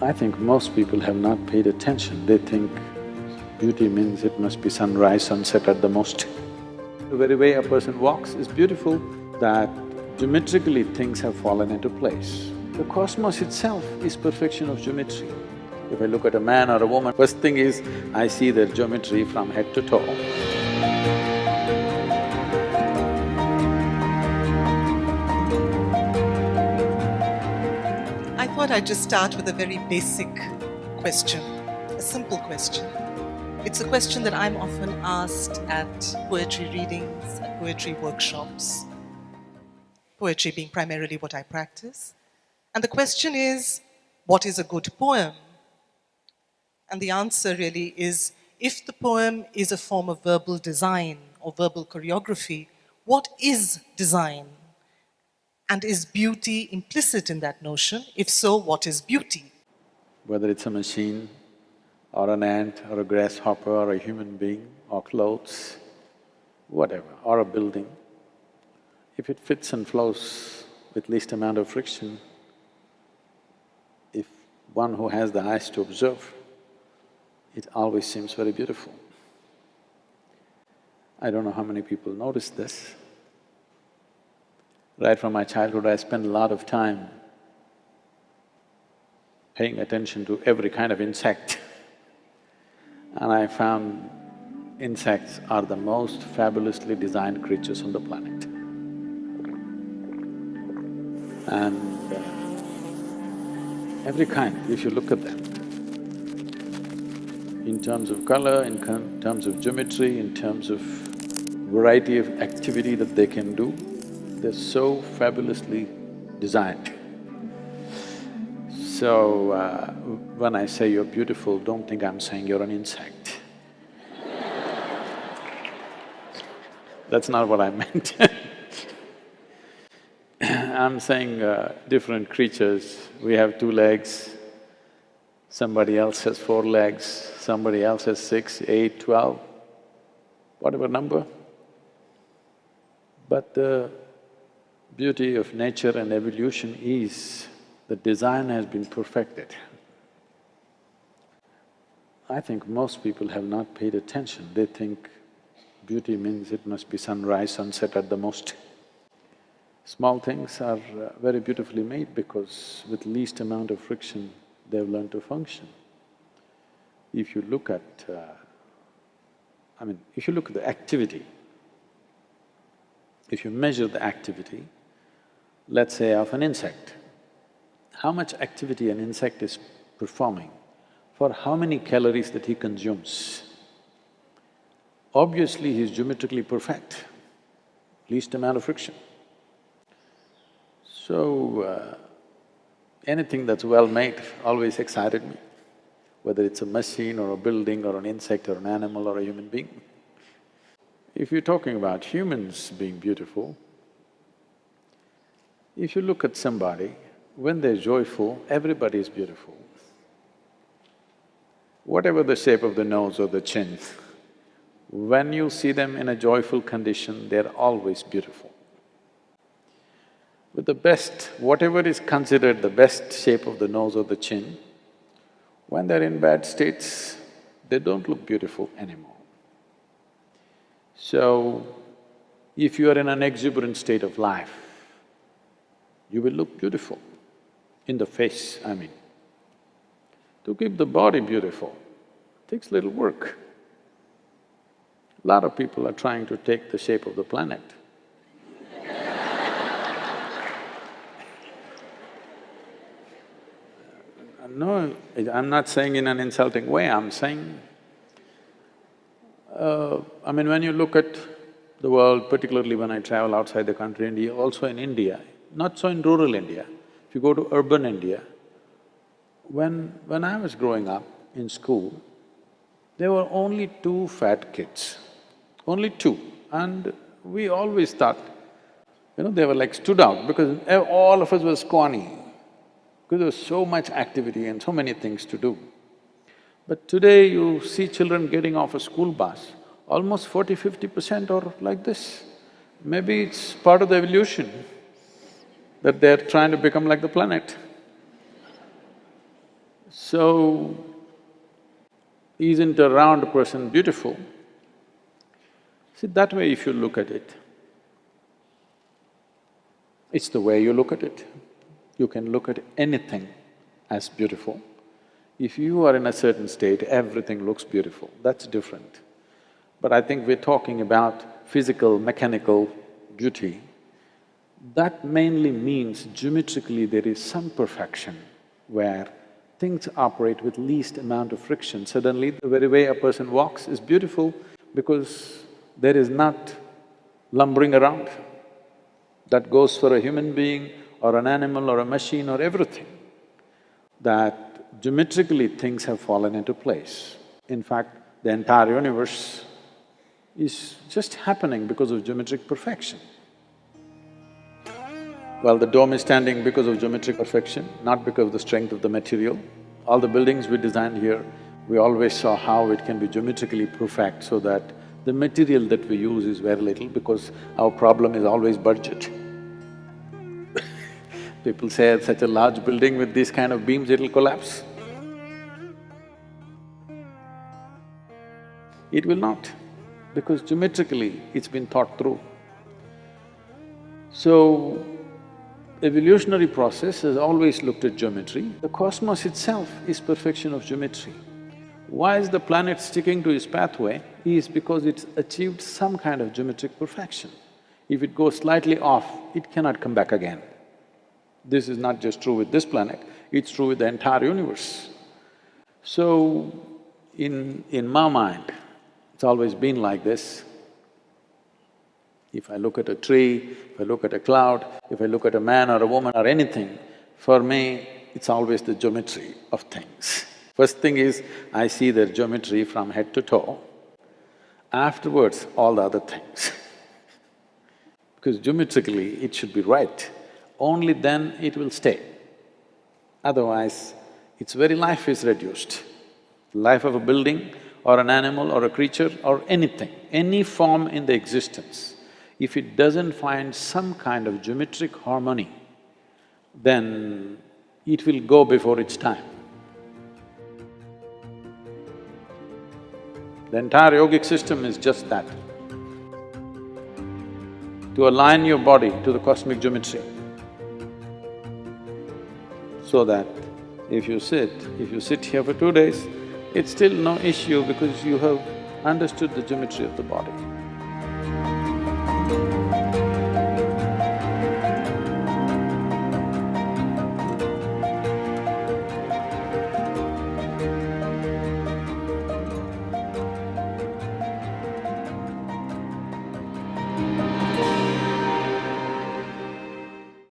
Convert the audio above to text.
I think most people have not paid attention. They think beauty means it must be sunrise, sunset at the most. The very way a person walks is beautiful, that geometrically things have fallen into place. The cosmos itself is perfection of geometry. If I look at a man or a woman, first thing is, I see their geometry from head to toe. I thought I'd just start with a very basic question, a simple question. It's a question that I'm often asked at poetry readings, at poetry workshops, poetry being primarily what I practice. And the question is, what is a good poem? And the answer really is, if the poem is a form of verbal design or verbal choreography, what is design? And is beauty implicit in that notion? If so, what is beauty? Whether it's a machine, or an ant, or a grasshopper, or a human being, or clothes, whatever, or a building, if it fits and flows with least amount of friction, if one who has the eyes to observe, it always seems very beautiful. I don't know how many people notice this. Right from my childhood, I spent a lot of time paying attention to every kind of insect. And I found insects are the most fabulously designed creatures on the planet. And every kind, if you look at them, in terms of color, in terms of geometry, in terms of variety of activity that they can do, they're so fabulously designed. So, when I say you're beautiful, don't think I'm saying you're an insect. That's not what I meant. I'm saying different creatures, we have 2 legs, somebody else has 4 legs, somebody else has 6, 8, 12, whatever number. But the beauty of nature and evolution is the design has been perfected. I think most people have not paid attention. They think beauty means it must be sunrise, sunset at the most. Small things are very beautifully made because with least amount of friction, they've learned to function. If you look at… if you look at the activity, if you measure the activity, let's say of an insect, how much activity an insect is performing, for how many calories that he consumes. Obviously, he's geometrically perfect, least amount of friction. So, anything that's well made always excited me, whether it's a machine or a building or an insect or an animal or a human being. If you're talking about humans being beautiful, if you look at somebody, when they're joyful, everybody is beautiful. Whatever the shape of the nose or the chin, when you see them in a joyful condition, they're always beautiful. With the best, whatever is considered the best shape of the nose or the chin, when they're in bad states, they don't look beautiful anymore. So, if you are in an exuberant state of life, you will look beautiful, in the face, I mean. To keep the body beautiful takes little work. A lot of people are trying to take the shape of the planet. No, I'm not saying in an insulting way, I'm saying… when you look at the world, particularly when I travel outside the country, India, also in India, not so in rural India, if you go to urban India, when I was growing up in school, there were only 2 fat kids, only 2. And we always thought, they were like stood out because all of us were scrawny, because there was so much activity and so many things to do. But today you see children getting off a school bus, almost 40–50% are like this. Maybe it's part of the evolution that they're trying to become like the planet. So, isn't a round person beautiful? See, that way if you look at it, it's the way you look at it. You can look at anything as beautiful. If you are in a certain state, everything looks beautiful, that's different. But I think we're talking about physical, mechanical beauty. That mainly means geometrically there is some perfection where things operate with least amount of friction. Suddenly, the very way a person walks is beautiful because there is not lumbering around. That goes for a human being or an animal or a machine or everything. That geometrically things have fallen into place. In fact, the entire universe is just happening because of geometric perfection. Well, the dome is standing because of geometric perfection, not because of the strength of the material. All the buildings we designed here, we always saw how it can be geometrically perfect so that the material that we use is very little because our problem is always budget. People say such a large building with these kind of beams, it'll collapse. It will not, because geometrically it's been thought through. So, evolutionary process has always looked at geometry. The cosmos itself is perfection of geometry. Why is the planet sticking to its pathway? Is because it's achieved some kind of geometric perfection. If it goes slightly off, it cannot come back again. This is not just true with this planet, it's true with the entire universe. So, in my mind, it's always been like this. If I look at a tree, if I look at a cloud, if I look at a man or a woman or anything, for me, it's always the geometry of things. First thing is, I see their geometry from head to toe. Afterwards, all the other things. Because geometrically, it should be right. Only then it will stay. Otherwise, its very life is reduced. Life of a building or an animal or a creature or anything, any form in the existence, if it doesn't find some kind of geometric harmony, then it will go before its time. The entire yogic system is just that. To align your body to the cosmic geometry, so that if you sit here for 2 days, it's still no issue because you have understood the geometry of the body.